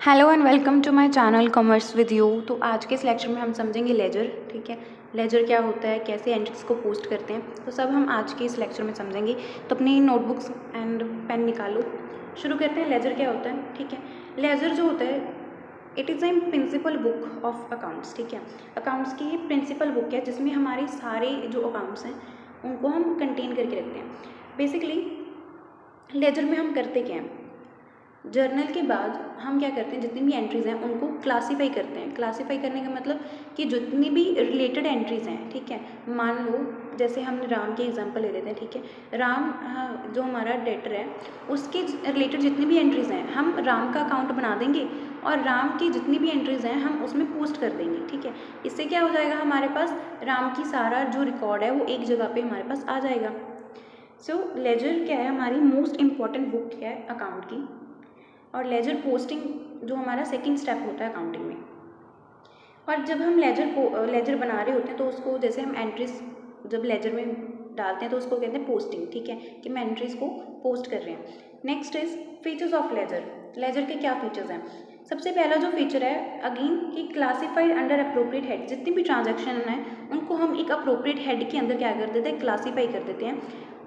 Hello and welcome to my channel commerce with you. तो आज के इस लेक्चर में हम समझेंगे लेजर। ठीक है, लेजर क्या होता है, कैसे एंट्रीज को पोस्ट करते हैं, तो सब हम आज के इस लेक्चर में समझेंगे। तो अपनी नोटबुक्स एंड पेन निकालो, शुरू करते हैं। लेजर क्या होता है? ठीक है, लेजर जो होता है it is a principal book of accounts. ठीक है, अकाउंट्स की प्रिंसिपल बुक है जिसमें हमारे सारे जो अकाउंट्स हैं उनको हम कंटेन करके रखते हैं। बेसिकली लेजर में हम करते क्या हैं, जर्नल के बाद हम क्या करते हैं, जितनी भी एंट्रीज़ हैं उनको क्लासीफाई करते हैं। क्लासीफाई करने का मतलब कि जितनी भी रिलेटेड एंट्रीज़ हैं, ठीक है, मान लो जैसे हम राम के एग्जांपल ले लेते हैं। ठीक है, राम जो हमारा डेटर है उसके रिलेटेड जितनी भी एंट्रीज़ हैं हम राम का अकाउंट बना देंगे और राम की जितनी भी एंट्रीज़ हैं हम उसमें पोस्ट कर देंगे। ठीक है, इससे क्या हो जाएगा, हमारे पास राम की सारा जो रिकॉर्ड है वो एक जगह पर हमारे पास आ जाएगा। सो लेजर क्या है, हमारी मोस्ट इम्पॉर्टेंट बुक है अकाउंट की। और लेजर पोस्टिंग जो हमारा सेकंड स्टेप होता है अकाउंटिंग में। और जब हम लेजर बना रहे होते हैं तो उसको, जैसे हम एंट्रीज जब लेजर में डालते हैं तो उसको कहते हैं पोस्टिंग। ठीक है, कि मैं एंट्रीज को पोस्ट कर रहे हैं। Next is features of ledger. Ledger के क्या फीचर्स हैं? सबसे पहला जो फीचर है अगेन कि क्लासीफाइड अंडर अप्रोप्रिएट हेड। जितनी भी ट्रांजैक्शन है उनको हम एक अप्रोप्रिएट हेड के अंदर क्या कर देते हैं, क्लासीफाई कर देते हैं,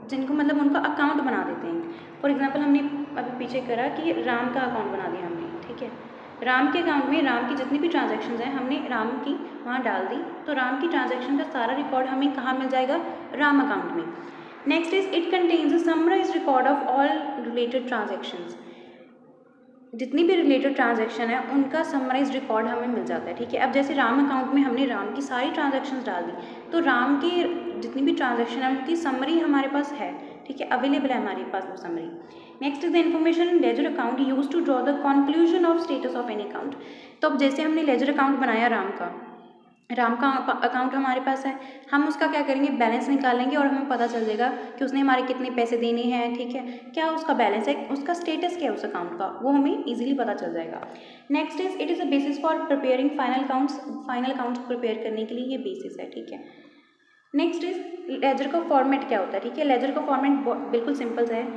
जिनको मतलब उनका अकाउंट बना देते हैं। फॉर एग्जांपल हमने अभी पीछे करा कि राम का अकाउंट बना दिया हमने। ठीक है, राम के अकाउंट में राम की जितनी भी ट्रांजैक्शंस हैं हमने राम की वहाँ डाल दी, तो राम की ट्रांजैक्शन का सारा रिकॉर्ड हमें कहाँ मिल जाएगा, राम अकाउंट में। Next is it contains a summarised record of all related transactions. जितनी भी रिलेटेड ट्रांजैक्शन है उनका समराइज रिकॉर्ड हमें मिल जाता है। ठीक है, अब जैसे राम अकाउंट में हमने राम की सारी ट्रांजैक्शंस डाल दी, तो राम की जितनी भी ट्रांजैक्शन है उनकी समरी हमारे पास है। ठीक है, अवेलेबल है हमारे पास वो summary. Next is the information in ledger account use to draw the conclusion of status of any account. तो अब जैसे हमने लेजर अकाउंट बनाया राम का अकाउंट हमारे पास है, हम उसका क्या करेंगे, बैलेंस निकालेंगे और हमें पता चल जाएगा कि उसने हमारे कितने पैसे देने हैं। ठीक है, क्या उसका बैलेंस है, उसका स्टेटस क्या है उस अकाउंट का, वो हमें इजीली पता चल जाएगा। Next is it is a basis for preparing final accounts. Final accounts prepare करने के लिए ये बेसिस है। ठीक है, नेक्स्ट इज लेजर का फॉर्मेट क्या होता है। ठीक है, लेजर का फॉर्मेट बिल्कुल सिंपल सा है।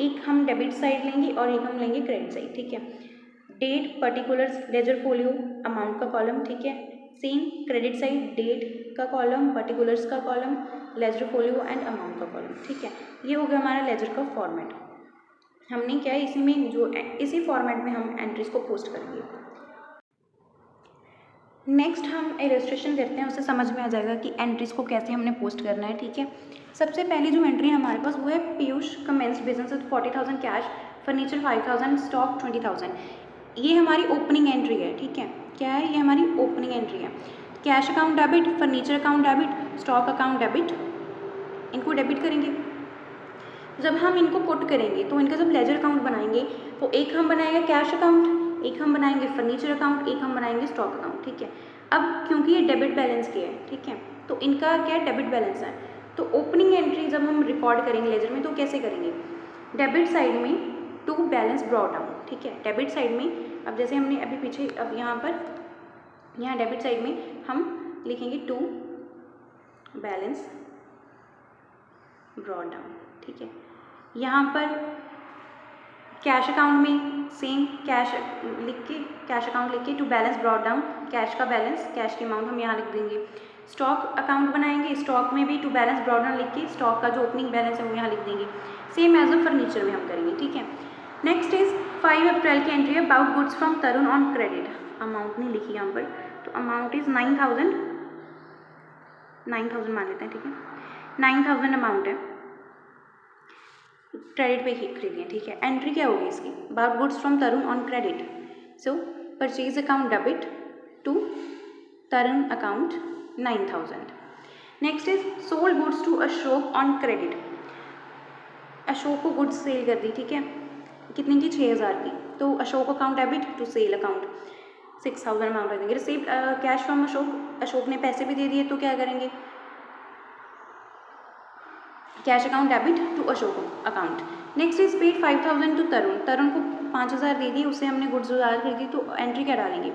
एक हम डेबिट साइड लेंगे और एक हम लेंगे क्रेडिट साइड। ठीक है, date particulars ledger folio amount का कॉलम। ठीक है, सेम क्रेडिट साइड डेट का कॉलम, पर्टिकुलर्स का column, ledger folio and amount का कॉलम। ठीक है, ये हो गया हमारा लेजर का फॉर्मेट। हमने क्या है, इसी में जो इसी फॉर्मेट में हम एंट्रीज को पोस्ट करेंगे। नेक्स्ट हम इलस्ट्रेशन करते हैं, उससे समझ में आ जाएगा कि एंट्रीज को कैसे हमने पोस्ट करना है। ठीक है, सबसे पहली जो एंट्री है हमारे पास वो है Piyush commenced business with 40,000 cash, furniture 5,000, stock 20,000। ये हमारी ओपनिंग एंट्री है। ठीक है, क्या है, ये हमारी ओपनिंग एंट्री है। Cash account debit, furniture account debit, stock account debit, इनको डेबिट करेंगे। जब हम इनको पुट करेंगे तो इनका जब लेजर अकाउंट बनाएंगे तो एक हम बनाएंगे कैश अकाउंट, एक हम बनाएंगे फर्नीचर अकाउंट, एक हम बनाएंगे स्टॉक अकाउंट। ठीक है, अब क्योंकि ये डेबिट बैलेंस के है, ठीक है, तो इनका क्या डेबिट बैलेंस है, तो ओपनिंग एंट्री जब हम रिकॉर्ड करेंगे लेजर में तो कैसे करेंगे, डेबिट साइड में टू बैलेंस ब्रॉट डाउन। ठीक है, डेबिट साइड में अब जैसे हमने अभी पीछे, अब यहाँ डेबिट साइड में हम लिखेंगे टू बैलेंस ब्रॉट डाउन। ठीक है, यहाँ पर कैश अकाउंट में सेम कैश लिख के, कैश अकाउंट लिख के to balance brought down, cash का बैलेंस, कैश की अमाउंट हम यहाँ लिख देंगे। स्टॉक अकाउंट बनाएंगे, स्टॉक में भी टू बैलेंस ब्रॉट डाउन लिख के स्टॉक का जो ओपनिंग बैलेंस है वो यहाँ लिख देंगे। सेम एज अ फर्नीचर में हम करेंगे। ठीक है, नेक्स्ट इज 5 अप्रैल की एंट्री है about goods from Tarun on credit. Amount नहीं लिखी यहाँ पर, तो अमाउंट इज 9,000 मान लेते हैं। ठीक है, 9,000 अमाउंट है, क्रेडिट पे खरीदी है। ठीक है, एंट्री क्या होगी इसकी, about goods from Tarun on credit. So purchase account debit to Tarun account 9,000। Next is sold goods to Ashok on credit. Ashok को गुड्स सेल कर दी। ठीक है, कितने की, 6,000 की, तो Ashok account debit to sale account 6,000 amount रख देंगे। Received cash from Ashok, Ashok ने पैसे भी दे दिए तो क्या करेंगे, cash account debit to Ashok account. Next is paid 5,000 to Tarun, Tarun को 5,000 दे दिए, उससे हमने गुड्स उधार खरीदी, तो एंट्री क्या डालेंगे,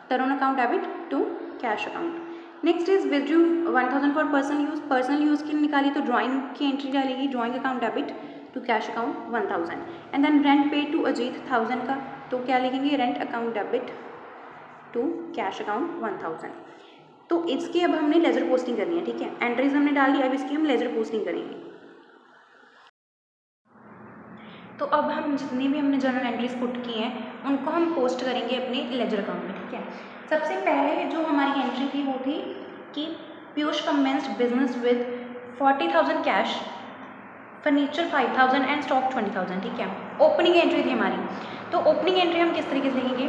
Tarun account debit to cash account. Next is withdrew 1,000 for personal use, personal use की निकाली तो ड्राइंग की एंट्री डालेगी, drawing account debit to cash account 1,000। And then rent paid to Ajit 1,000 का, तो क्या लिखेंगे, rent account debit to cash account 1000। तो इसकी अब हमने लेजर पोस्टिंग करनी है, ठीक है। एंट्रीज हमने डाल दी, अब इसकी हम लेजर पोस्टिंग करेंगे। तो अब हम जितनी भी हमने जर्नल एंट्रीज पुट की हैं उनको हम पोस्ट करेंगे अपने लेजर अकाउंट में, ठीक है। सबसे पहले जो हमारी एंट्री थी वो थी कि Piyush commenced business with 40,000 cash, furniture 5,000 and stock 20,000, ठीक है। ओपनिंग एंट्री थी हमारी, तो ओपनिंग एंट्री हम किस तरीके से लिखेंगे,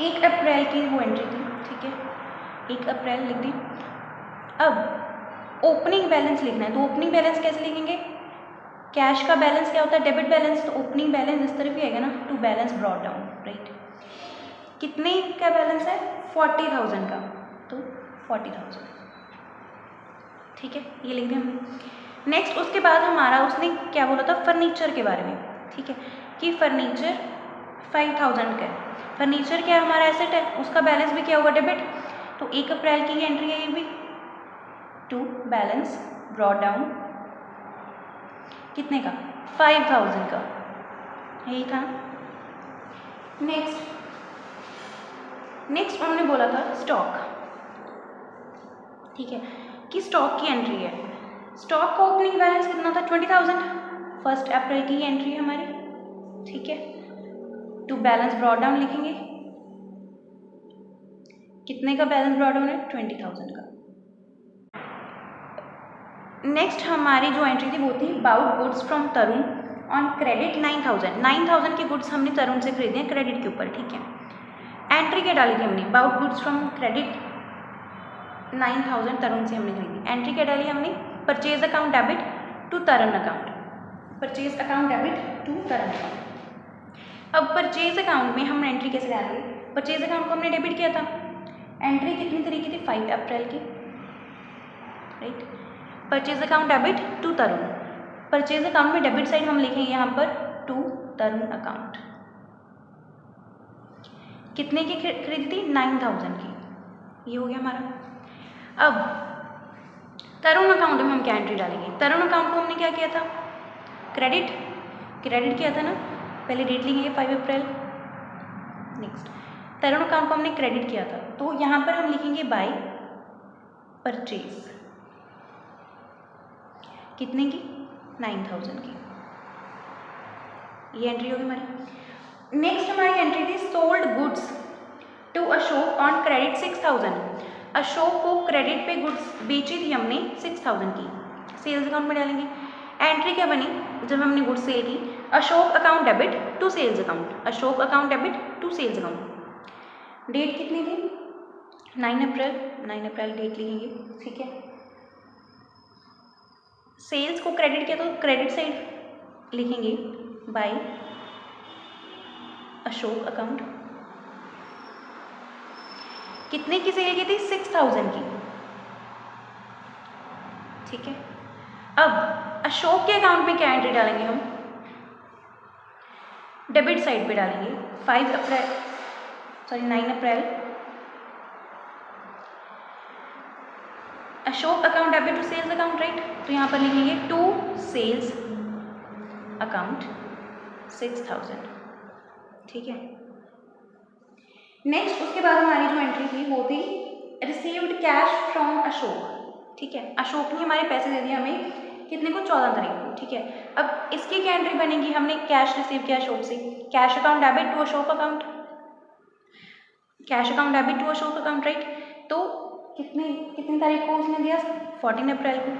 1 अप्रैल की वो एंट्री थी, ठीक है, 1 अप्रैल लिख दी। अब ओपनिंग बैलेंस लिखना है, तो ओपनिंग बैलेंस कैसे लिखेंगे, कैश का बैलेंस क्या होता है, डेबिट बैलेंस, तो ओपनिंग बैलेंस इस तरफ ही आएगा ना, to balance brought down, right. कितने का बैलेंस है, 40,000 का, तो 40,000, ठीक है, ये लिख दिया हमने। नेक्स्ट उसके बाद हमारा उसने क्या बोला था फर्नीचर के बारे में, ठीक है, कि फर्नीचर 5,000 का है। फर्नीचर क्या है, हमारा एसेट है, उसका बैलेंस भी क्या होगा, डेबिट। तो 1 अप्रैल की एंट्री है ये भी, टू बैलेंस ब्रॉट डाउन कितने का, 5,000 का, यही था। नेक्स्ट उन्होंने बोला था स्टॉक, ठीक है, कि स्टॉक की एंट्री है। स्टॉक का ओपनिंग बैलेंस कितना था, 20,000, 1 अप्रैल की एंट्री है हमारी, ठीक है। टू बैलेंस ब्रॉट डाउन लिखेंगे, कितने का बैलेंस ब्रॉट डाउन है, 20,000 का। नेक्स्ट हमारी जो एंट्री थी वो थी bought goods from Tarun on credit 9,000 के गुड्स हमने तरुण से खरीदे हैं क्रेडिट के ऊपर, ठीक है। एंट्री क्या डाली थी हमने, bought goods from credit 9,000 Tarun से हमने खरीदी। एंट्री क्या डाली हमने, purchase account debit to Tarun account, purchase account debit to Tarun account. अब परचेज अकाउंट में हम एंट्री कैसे डालेंगे, परचेज अकाउंट को हमने डेबिट किया था, एंट्री कितनी तरीके थी, 5 अप्रैल की, right. Purchase account debit to Tarun, purchase account में डेबिट साइड हम लिखेंगे यहाँ पर टू तरुण अकाउंट। कितने की खरीदी थी, 9,000 की, ये हो गया हमारा। अब तरुण अकाउंट में हम क्या एंट्री डालेंगे, तरुण अकाउंट को हमने क्या किया था, क्रेडिट किया था ना, पहले डेट लिखेंगे 5 अप्रैल। नेक्स्ट तरुण अकाउंट को हमने क्रेडिट किया था, तो यहाँ पर हम लिखेंगे बाय परचेज, कितने की, 9,000 की, ये एंट्री होगी हमारी। नेक्स्ट हमारी एंट्री थी sold goods to Ashok on credit 6,000, Ashok को क्रेडिट पे गुड्स बेची थी हमने 6,000 की, सेल्स अकाउंट में डालेंगे। एंट्री क्या बनी, जब हमने गुड्स सेल की, Ashok account debit to sales account, Ashok account debit to sales account. Date कितनी थी, 9 अप्रैल डेट लिखेंगे, ठीक है। सेल्स को क्रेडिट किया तो क्रेडिट साइड लिखेंगे बाय अशोक अकाउंट। कितने की सेल की थी, 6,000 की, ठीक है। अब अशोक के अकाउंट में क्या एंट्री डालेंगे हम, डेबिट साइड पे डालेंगे 9 April, Ashok account debit to sales account, right. तो यहाँ पर लिखेंगे टू सेल्स अकाउंट 6,000, ठीक है। नेक्स्ट उसके बाद हमारी जो एंट्री थी वो थी रिसीव्ड कैश फ्रॉम अशोक, ठीक है। अशोक ने हमारे पैसे दे दिए हमें, कितने को, 14 तारीख को, ठीक है। अब इसकी क्या एंट्री बनेगी, हमने कैश रिसीव किया अशोक से, cash account debit to Ashok account, cash account debit to Ashok account, right. तो कितनी तारीख को उसने दिया, 14 अप्रैल को,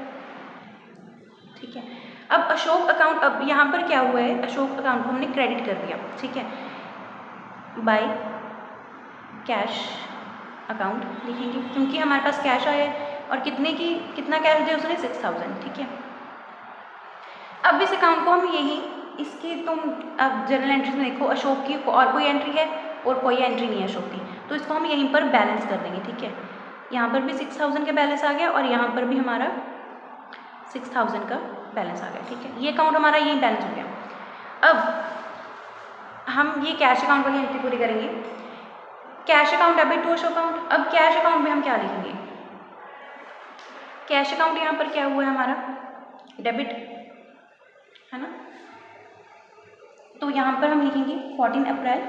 ठीक है। अब अशोक अकाउंट, अब यहाँ पर क्या हुआ है, अशोक अकाउंट को हमने क्रेडिट कर दिया, ठीक है, बाय कैश अकाउंट लिखेंगे, क्योंकि हमारे पास कैश आया है और कितना कैश दिया उसने, 6,000, ठीक है। अब इस अकाउंट को हम इसकी तुम अब जनरल एंट्रीज में देखो, अशोक की और कोई एंट्री है और कोई एंट्री नहीं है अशोक की, तो इसको हम यहीं पर बैलेंस कर देंगे, ठीक है। यहाँ पर भी 6,000 का बैलेंस आ गया और यहाँ पर भी हमारा 6,000 का बैलेंस आ गया, ठीक है। ये अकाउंट हमारा यही बैलेंस हो गया। अब हम ये कैश अकाउंट वाली एंट्री पूरी करेंगे, cash account debit to Ashok account. अब कैश अकाउंट में हम क्या लिखेंगे, कैश अकाउंट यहाँ पर क्या हुआ है हमारा, डेबिट है ना, तो यहाँ पर हम लिखेंगे 14 अप्रैल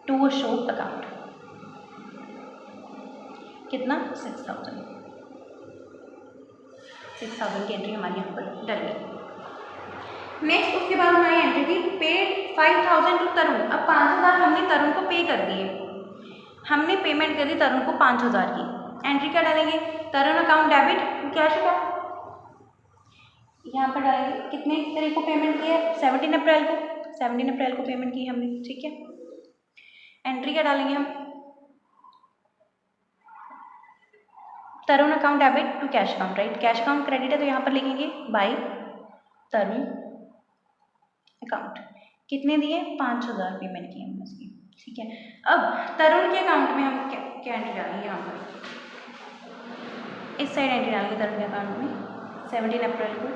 टू शो अकाउंट, कितना 6000 की एंट्री हमारी यहाँ पर डल गई। नेक्स्ट उसके बाद हमारी एंट्री थी पेड 5000 टू तरुण। अब 5000 हमने तरुण को पे कर दिए, हमने पेमेंट कर दी तरुण को 5000 की। एंट्री क्या डालेंगे, Tarun account debit cash account, यहाँ पर डालेंगे कितने तारीख को पेमेंट किया, 17 अप्रैल को पेमेंट की हमने, ठीक है। एंट्री क्या डालेंगे हम, Tarun account debit to cash account, right. Cash account credit है तो यहाँ पर लिखेंगे बाय तरुण अकाउंट, कितने दिए 5000 पेमेंट की हमने उसकी, ठीक है। अब तरुण के अकाउंट में हम क्या एंट्री डालेंगे, यहाँ पर इस साइड एंट्री डालेंगे तरुण के अकाउंट में 17 अप्रैल को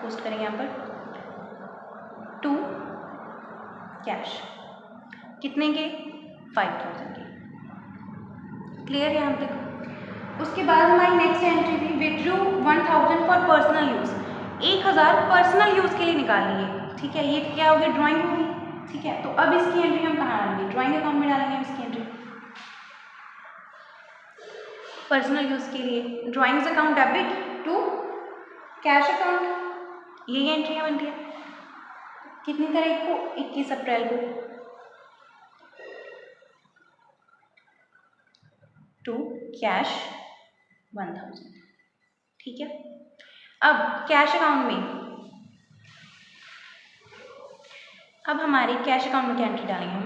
पोस्ट करेंगे यहाँ पर टू कैश, कितने के 5000 के, क्लियर है यहाँ तक। उसके बाद हमारी नेक्स्ट एंट्री थी withdrew 1000 for personal use, 1000 personal use के लिए निकाल लिए, ठीक है। ये क्या होगी, ड्राइंग होगी, ठीक है। तो अब इसकी एंट्री हम कहाँ डालेंगे, ड्राइंग अकाउंट में डालेंगे हम इसकी एंट्री, पर्सनल यूज़ के लिए drawings account debit to cash account, यही एंट्री है बनती है। कितनी तारीख को, 21 अप्रैल को टू कैश 1000, ठीक है। अब कैश अकाउंट में, अब हमारी कैश अकाउंट में क्या एंट्री डालेंगे हम,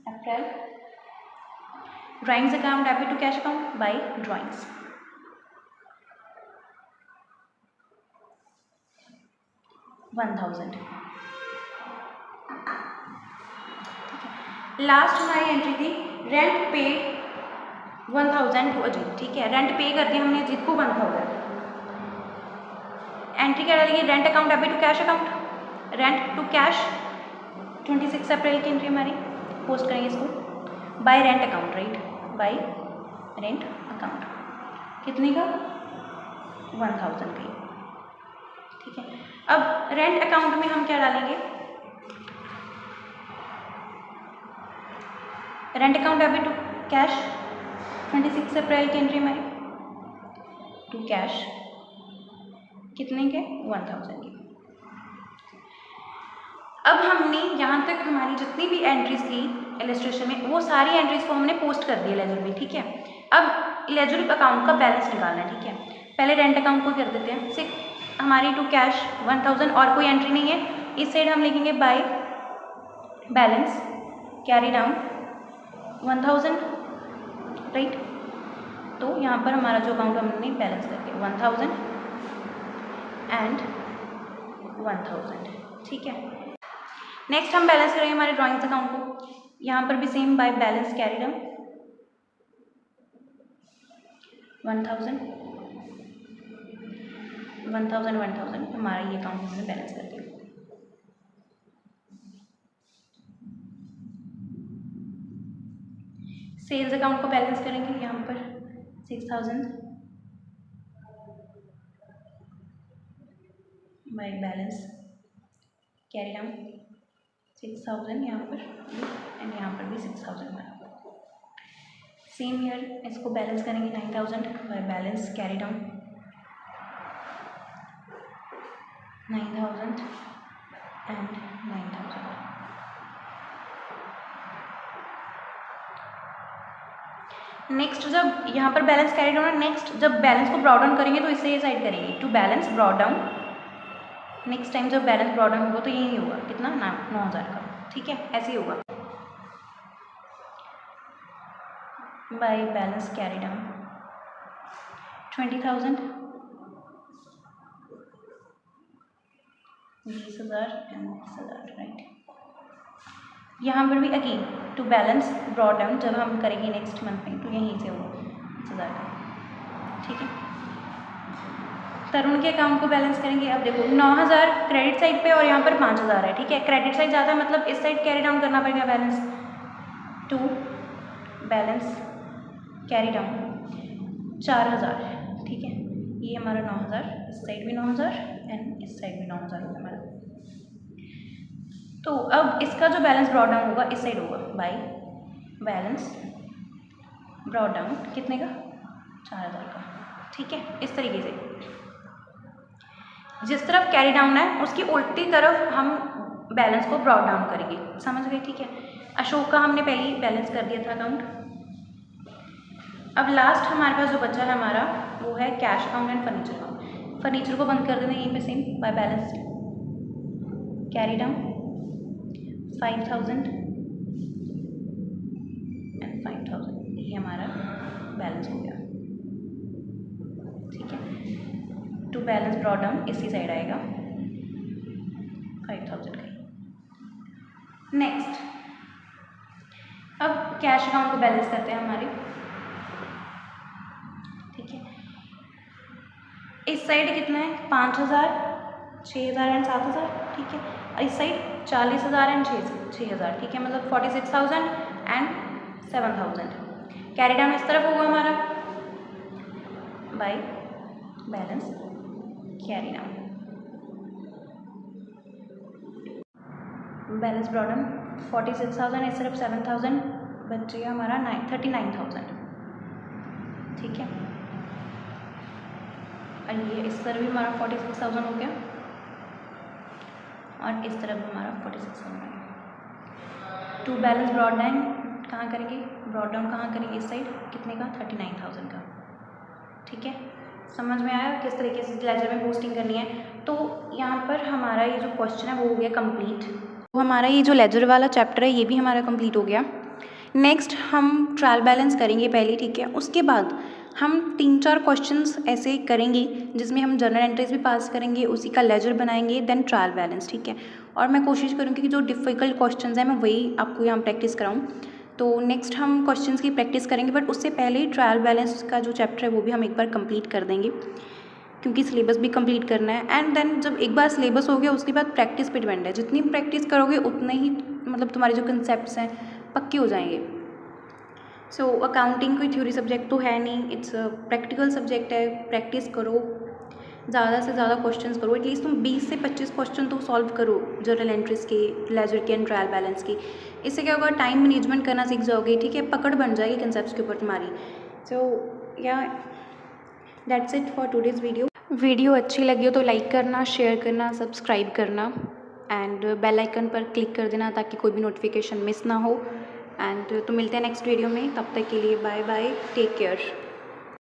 April drawings account debit to cash account by drawings, 1000। Last हमारी एंट्री थी रेंट पे 1000 टू अजीत, ठीक है। रेंट पे कर दिया हमने अजीत को 1000। एंट्री क्या डालेंगे, rent account debit to cash account, rent to cash 26 अप्रैल की एंट्री हमारी, पोस्ट करेंगे इसको by rent account, right, by rent account, कितने का 1000 का, ठीक है। अब रेंट अकाउंट में हम क्या डालेंगे, rent account debit to cash 26 अप्रैल की एंट्री हमारी टू कैश, कितने के 1000 के। अब हमने यहाँ तक हमारी जितनी भी एंट्रीज थी इलस्ट्रेशन में, वो सारी एंट्रीज को हमने पोस्ट कर दिया लेजर में, ठीक है। अब लेजर अकाउंट का बैलेंस निकालना है, ठीक है। पहले रेंट अकाउंट को कर देते हैं, सिर्फ हमारी टू कैश 1000 और कोई एंट्री नहीं है। इस साइड हम लिखेंगे bye balance carry down 1000, right. तो यहाँ पर हमारा जो अकाउंट हमने बैलेंस करके 1000 एंड 1000, ठीक है। नेक्स्ट हम बैलेंस करेंगे हमारे ड्राइंग्स अकाउंट को, यहाँ पर भी same bye balance carry down 1000 हमारा ये अकाउंट हमने बैलेंस कर दिया। सेल्स अकाउंट को बैलेंस करेंगे यहाँ पर 6000 बाय बैलेंस कैरी डाउन 6000 यहाँ पर एंड यहाँ पर भी 6000 हमारा। सेम ईयर इसको बैलेंस करेंगे 9000 by balance carry down 9000 and 9000। Next जब यहाँ पर बैलेंस कैरी डाउन, नेक्स्ट जब बैलेंस को ब्रॉड डाउन करेंगे तो इसे ये साइड करेंगे to balance brought down. Next time जब बैलेंस ब्रॉड डाउन होगा तो यही होगा, कितना 9000 का, ठीक है, ऐसे ही होगा by balance carry down 20,000 20,000 and 20,000, right. यहाँ पर भी again to balance brought down जब हम करेंगे नेक्स्ट मंथ में तो यहीं से होगा 20,000 का, ठीक है। तरुण के अकाउंट को बैलेंस करेंगे, अब देखो 9000 क्रेडिट साइड पे और यहाँ पर 5000 है, ठीक है। क्रेडिट साइड ज़्यादा है मतलब इस साइड कैरी डाउन करना पड़ेगा balance to balance carry down 4000 है, ठीक है। ये हमारा 9000, इस साइड भी 9000 एंड इस साइड भी 9000 होगा हमारा। तो अब इसका जो बैलेंस ब्रॉड डाउन होगा इस साइड होगा बाय बैलेंस ब्रॉड डाउन कितने का, 4000 का, ठीक है। इस तरीके से जिस तरफ कैरी डाउन है उसकी उल्टी तरफ हम बैलेंस को ब्रॉड डाउन करेंगे, समझ गए, ठीक है। अशोक का हमने पहले ही बैलेंस कर दिया था अकाउंट। अब लास्ट हमारे पास जो बचा है हमारा वो है cash account and furniture account. Furniture को बंद कर देना यहीं पे same bye balance carry down 5000 and 5000, ये हमारा बैलेंस हो गया, ठीक है। टू बैलेंस ब्रॉड डाउन इसी साइड आएगा 5000 का। नेक्स्ट अब कैश अकाउंट को बैलेंस करते हैं हमारे, ठीक है। इस साइड कितना है 5000, 6000 एंड 7000, ठीक है। और इस साइड 40000 एंड 6000, ठीक है, मतलब 46000 एंड 7000। कैरी डाउन इस तरफ होगा हमारा bye balance carry down, balance brought down 46000, इस तरफ 7000, बचेगा हमारा 39000, ठीक है। और ये इस तरफ भी हमारा 46000 हो गया और इस तरफ हमारा 46000 हो गया। टू बैलेंस ब्रॉड डाउन कहाँ करेंगे, ब्रॉड डाउन कहाँ करेंगे, इस साइड कितने का 39000 का, ठीक है। समझ में आया किस तरीके से लेजर में पोस्टिंग करनी है। तो यहाँ पर हमारा ये जो क्वेश्चन है वो हो गया कंप्लीट। तो हमारा ये जो लेजर वाला चैप्टर है ये भी हमारा कंप्लीट हो गया। नेक्स्ट हम ट्रायल बैलेंस करेंगे पहले, ठीक है। उसके बाद हम 3-4 क्वेश्चंस ऐसे करेंगे जिसमें हम जर्नल एंट्रीज भी पास करेंगे, उसी का लेजर बनाएंगे, देन ट्रायल बैलेंस, ठीक है। और मैं कोशिश करूँगी कि जो डिफ़िकल्ट क्वेश्चंस हैं मैं वही आपको यहाँ प्रैक्टिस कराऊँ। तो नेक्स्ट हम क्वेश्चंस की प्रैक्टिस करेंगे, बट उससे पहले ही ट्रायल बैलेंस का जो चैप्टर है वो भी हम एक बार कंप्लीट कर देंगे, क्योंकि सिलेबस भी कंप्लीट करना है। एंड देन जब एक बार सिलेबस हो गया उसके बाद प्रैक्टिस पे डिपेंड है, जितनी प्रैक्टिस करोगे उतने ही मतलब तुम्हारे जो कंसेप्ट्स हैं पक्के हो जाएंगे। सो अकाउंटिंग कोई थ्योरी सब्जेक्ट तो है नहीं, इट्स प्रैक्टिकल सब्जेक्ट है। प्रैक्टिस करो, ज़्यादा से ज़्यादा क्वेश्चंस करो, एटलीस्ट तुम 20 से 25 क्वेश्चन तो सॉल्व करो जर्नल एंट्रीज के, लेजर के एंड ट्रायल बैलेंस की। इससे क्या होगा, टाइम मैनेजमेंट करना सीख जाओगे, ठीक है, पकड़ बन जाएगी कंसेप्ट्स के ऊपर तुम्हारी। सो या that's it for today's video अच्छी लगी हो तो लाइक करना, शेयर करना, सब्सक्राइब करना एंड बेल आइकन पर क्लिक कर देना ताकि कोई भी नोटिफिकेशन मिस ना हो। एंड तो मिलते हैं नेक्स्ट वीडियो में, तब तक के लिए बाय बाय, टेक केयर।